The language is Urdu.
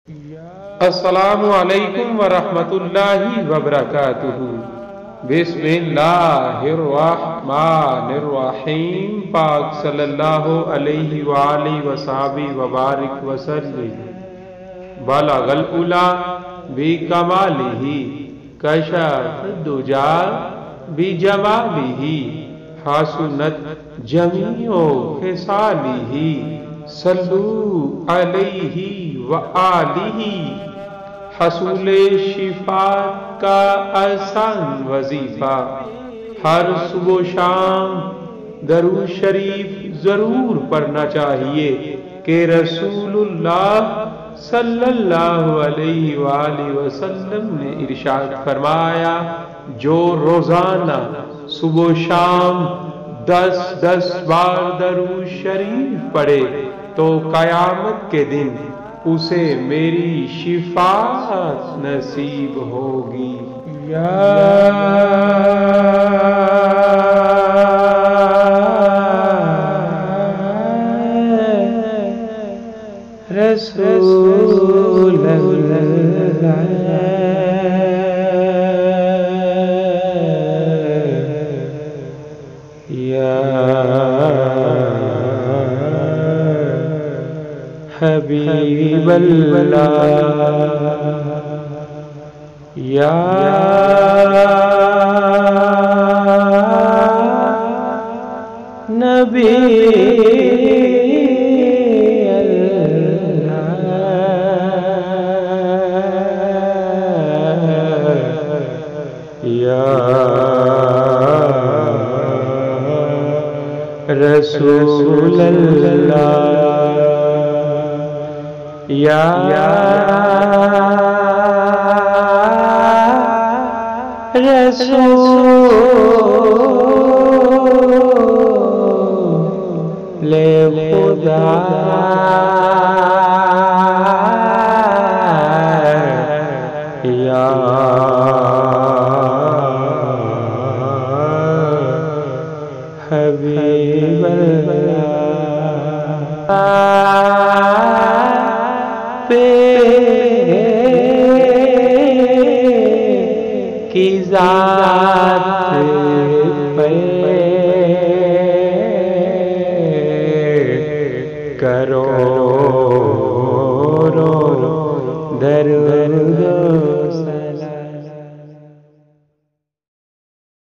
السلام علیکم ورحمۃ اللہ وبرکاتہ۔ بسم اللہ الرحمن الرحیم۔ پاک صلی اللہ علیہ وآلہ وصحبہ وبارک وسلم۔ بلغ العلا بکمالہ کشف الدجا بجمالہ حسنت جمیع خصالہ صلو علیہ وآلہ۔ حصول شفاعت کا آسان وظیفہ، ہر صبح و شام درود شریف ضرور پڑھنا چاہیے کہ رسول اللہ صلی اللہ علیہ وآلہ وسلم نے ارشاد فرمایا، جو روزانہ صبح و شام 10 بار درود شریف پڑھے تو قیامت کے دن اسے میری شفاعت نصیب ہوگی۔ یا رسول اللہ، حبیب اللہ، یا نبی اللہ، یا رسول اللہ، یا رسول خدا، یا حبیب اللہ۔